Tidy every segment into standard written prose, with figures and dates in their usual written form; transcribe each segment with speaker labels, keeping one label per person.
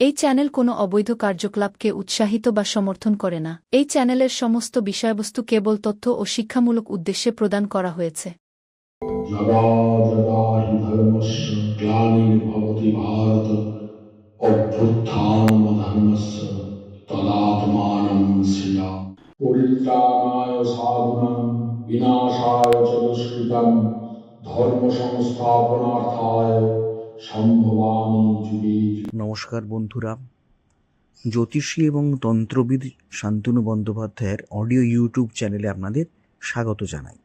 Speaker 1: এই চ্যানেল কোনো অবৈধ কার্যকলাপকে উৎসাহিত বা সমর্থন করে না। এই চ্যানেলের সমস্ত বিষয়বস্তু কেবল তথ্য ও শিক্ষামূলক উদ্দেশ্যে প্রদান করা হয়েছে।
Speaker 2: যদা যদা হি ধর্মস্য গ্লানির্ভবতি ভারত অভ্যুত্থানমধর্মস্য তদাত্মানং সৃজামি। পরিত্রাণায় সাধুনাং বিনাশায় চ দুষ্কৃতং ধর্ম সংস্থাপনার্থায় সম্ভবামি যুগে যুগে।
Speaker 3: নমস্কার বন্ধুরা, জ্যোতিষী এবং তন্ত্রবিদ শান্তনু বন্দ্যোপাধ্যায়ের অডিও ইউটিউব চ্যানেলে আপনাদের স্বাগত জানাই।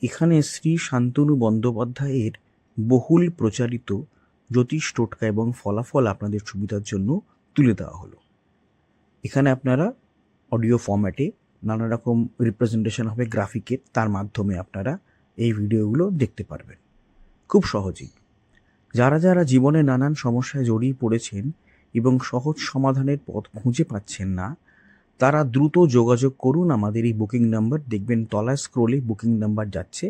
Speaker 3: এখানে শ্রী শান্তনু বন্দ্যোপাধ্যায়ের বহুল প্রচারিত জ্যোতিষ টোটকা এবং ফলাফল আপনাদের সুবিধার জন্য তুলে দেওয়া হলো। এখানে আপনারা অডিও ফরম্যাটে নানা রকম রিপ্রেজেন্টেশন হবে গ্রাফিকের, তার মাধ্যমে আপনারা এই ভিডিওগুলো দেখতে পারবেন খুব সহজেই। যারা যারা জীবনে নানান সমস্যায় জড়িয়ে পড়েছেন এবং সহজ সমাধানের পথ খুঁজে পাচ্ছেন না, তারা দ্রুত যোগাযোগ করুন আমাদের এই বুকিং নাম্বার। দেখবেন তলায় স্ক্রোলে বুকিং নাম্বার যাচ্ছে।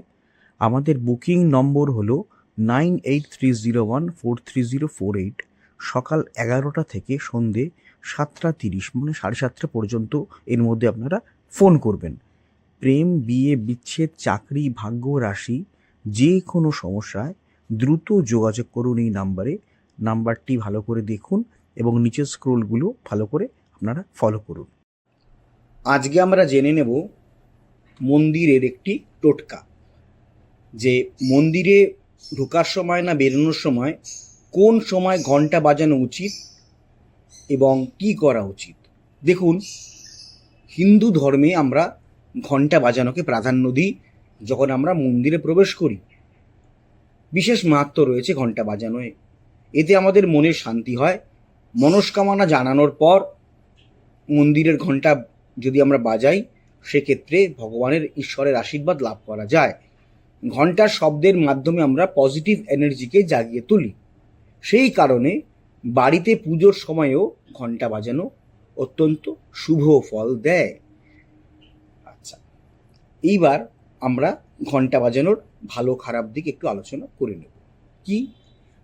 Speaker 3: আমাদের বুকিং নম্বর হলো 9830143048। সকাল 11টা থেকে সন্ধে 7:30 মানে 7:30 পর্যন্ত এর মধ্যে আপনারা ফোন করবেন। প্রেম, বিয়ে, বিচ্ছেদ, চাকরি, ভাগ্য, রাশি, যে কোনো সমস্যায় দ্রুত যোগাযোগ করুন এই নাম্বারে। নাম্বারটি ভালো করে দেখুন এবং নিচের স্ক্রোলগুলো ভালো করে আপনারা ফলো করুন। আজকে আমরা জেনে নেব মন্দিরের একটি টোটকা, যে মন্দিরে ঢোকার সময় না বেরোনোর সময় কোন সময় ঘন্টা বাজানো উচিত এবং কি করা উচিত। দেখুন, হিন্দু ধর্মে আমরা ঘন্টা বাজানোকে প্রাধান্য দিই যখন আমরা মন্দিরে প্রবেশ করি। বিশেষ মাহাত্ম্য রয়েছে ঘন্টা বাজানোয়। এতে আমাদের মনের শান্তি হয়। মনস্কামনা জানানোর পর মন্দিরের ঘন্টা যদি আমরা বাজাই, সেক্ষেত্রে ভগবানের ঈশ্বরের আশীর্বাদ লাভ করা যায়। ঘন্টার শব্দের মাধ্যমে আমরা পজিটিভ এনার্জিকে জাগিয়ে তুলি। সেই কারণে বাড়িতে পুজোর সময়ও ঘন্টা বাজানো অত্যন্ত শুভ ফল দেয়। আচ্ছা, এইবার আমরা ঘন্টা বাজানোর ভালো খারাপ দিক একটু আলোচনা করে নেব। কি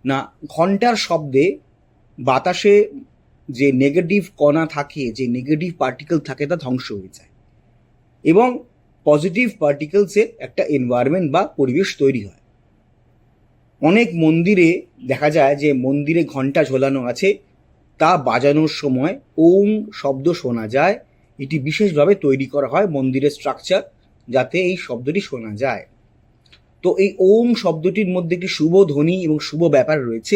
Speaker 3: না, ঘন্টার শব্দে বাতাসে যে নেগেটিভ কণা থাকে, যে নেগেটিভ পার্টিকেল থাকে, তা ধ্বংস হয়ে যায় এবং পজিটিভ পার্টিকেলসের একটা এনভায়রনমেন্ট বা পরিবেশ তৈরি হয়। অনেক মন্দিরে দেখা যায় যে মন্দিরে ঘন্টা ঝোলানো আছে, তা বাজানোর সময় ওম শব্দ শোনা যায়। এটি বিশেষভাবে তৈরি করা হয় মন্দিরের স্ট্রাকচার, যাতে এই শব্দটি শোনা যায়। তো এই ওম শব্দটির মধ্যে একটি শুভ ধ্বনি এবং শুভ ব্যাপার রয়েছে,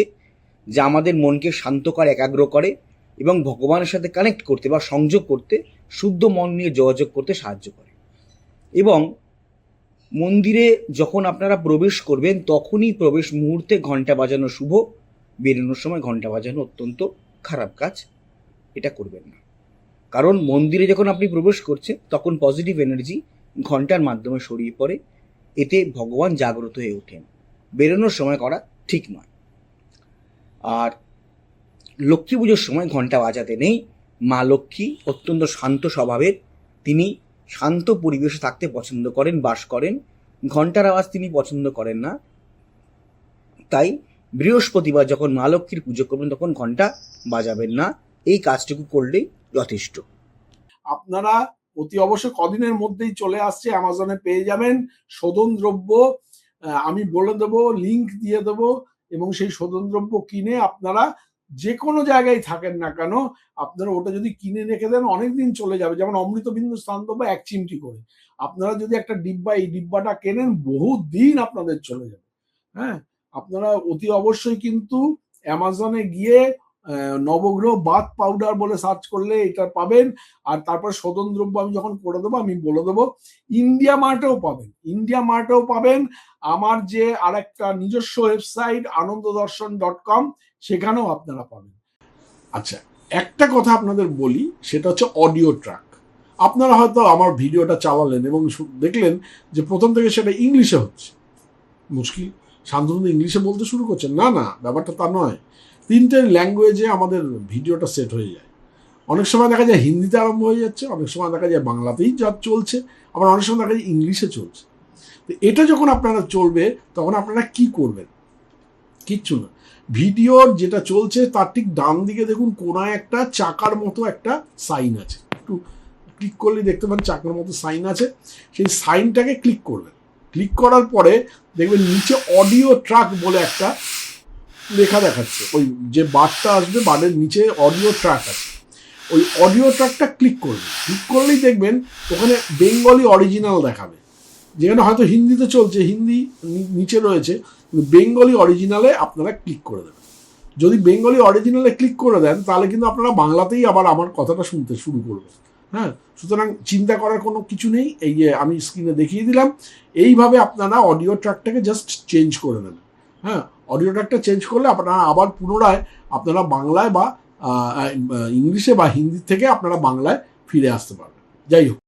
Speaker 3: যা আমাদের মনকে শান্ত করে, একাগ্র করে এবং ভগবানের সাথে কানেক্ট করতে বা সংযোগ করতে, শুদ্ধ মন নিয়ে যোগাযোগ করতে সাহায্য করে। এবং মন্দিরে যখন আপনারা প্রবেশ করবেন, তখনই প্রবেশ মুহূর্তে ঘন্টা বাজানো শুভ, বেরোনোর সময় ঘন্টা বাজানো অত্যন্ত খারাপ কাজ। এটা করবেন না, কারণ মন্দিরে যখন আপনি প্রবেশ করছেন তখন পজিটিভ এনার্জি ঘন্টার মাধ্যমে ছড়িয়ে পড়ে, এতে ভগবান জাগ্রত হয়ে ওঠেন। বেরোনোর সময় করা ঠিক নয়। আর লক্ষ্মী পুজোর সময় ঘন্টা বাজাতে নেই। মা লক্ষ্মী অত্যন্ত শান্ত স্বভাবের, তিনি শান্ত পরিবেশে থাকতে পছন্দ করেন, বাস করেন। ঘন্টার আওয়াজ তিনি পছন্দ করেন না। তাই বৃহস্পতিবার যখন মা লক্ষ্মীর পুজো করবেন তখন ঘন্টা বাজাবেন না। এই কাজটুকু করলেই যথেষ্ট।
Speaker 4: আপনারা অতি অবশ্য কদিনের মধ্যেই চলে আসছে, অ্যামাজনে পেয়ে যাবেন শোধন দ্রব্য। আমি বলে দেবো, লিংক দিয়ে দেবো, এবং সেই শোধন দ্রব্য কিনে আপনারা যে কোনো জায়গায় থাকেন না কেন, আপনারা ওটা যদি কিনে রেখে দেন অনেকদিন চলে যাবে। যেমন অমৃতবিন্দু স্থানদ্রব্য 1 চিমটি করে, আপনারা যদি একটা ডিব্বা, এই ডিব্বাটা কেনেন, বহু দিন আপনাদের চলে যাবে। হ্যাঁ, আপনারা অতি অবশ্যই কিন্তু অ্যামাজনে গিয়ে নবগ্রহ বাথ পাউডার বলে সার্চ করলে এটা পাবেন। আর তারপর শোধন দ্রব্য আমি যখন করে দেবো, আমি বলে দেবো ইন্ডিয়া মার্টেও পাবেন, ইন্ডিয়া মার্টেও পাবেন। আমার যে আরেকটা নিজস্ব ওয়েবসাইট ananddarshan.com, সেখানেও আপনারা পাবেন। আচ্ছা, একটা কথা আপনাদের বলি, সেটা হচ্ছে অডিও ট্র্যাক। আপনারা হয়তো আমার ভিডিওটা চালালেন এবং দেখলেন যে প্রথম থেকে সেটা ইংলিশে হচ্ছে। মুশকিল, শান্তনু ইংলিশে বলতে শুরু করছেন। না না, ব্যাপারটা তা নয়। 3টে ল্যাঙ্গুয়েজে আমাদের ভিডিওটা সেট হয়ে যায়। অনেক সময় দেখা যায় হিন্দিতে আরম্ভ হয়ে যাচ্ছে, অনেক সময় দেখা যায় বাংলাতেই যা চলছে, আবার অনেক সময় দেখা যায় ইংলিশে চলছে। তো এটা যখন আপনারা চলবে, তখন আপনারা কি করবেন? কিচ্ছু না, ভিডিওর যেটা চলছে তার ঠিক ডান দিকে দেখুন কোনায় একটা চাকার মতো একটা সাইন আছে, একটু ক্লিক করলে দেখতে পান চাকার মতো সাইন আছে, সেই সাইনটাকে ক্লিক করবেন। ক্লিক করার পরে দেখবেন নিচে অডিও ট্র্যাক বলে একটা লেখা দেখাচ্ছে, ওই যে বারটা আসবে বারের নিচে অডিও ট্র্যাক আছে, ওই অডিও ট্র্যাকটা ক্লিক করবেন। ক্লিক করলেই দেখবেন ওখানে বেঙ্গলি অরিজিনাল দেখাবে, যেখানে হয়তো হিন্দিতে চলছে, হিন্দি নিচে রয়েছে, বেঙ্গলি অরিজিনালে আপনারা ক্লিক করে দেবেন। যদি বেঙ্গলি অরিজিনালে ক্লিক করে দেন তাহলে কিন্তু আপনারা বাংলাতেই আবার আমার কথাটা শুনতে শুরু করবেন। হ্যাঁ, সুতরাং চিন্তা করার কোনো কিছু নেই, এই যে আমি স্ক্রিনে দেখিয়ে দিলাম, এইভাবে আপনারা অডিও ট্র্যাকটাকে জাস্ট চেঞ্জ করে নেবেন। হ্যাঁ, অডিও ট্র্যাকটা চেঞ্জ করলে আপনারা আবার পুনরায় আপনারা বাংলায় বা ইংলিশে বা হিন্দি থেকে আপনারা বাংলায় ফিরে আসতে পারবেন। যাই হোক।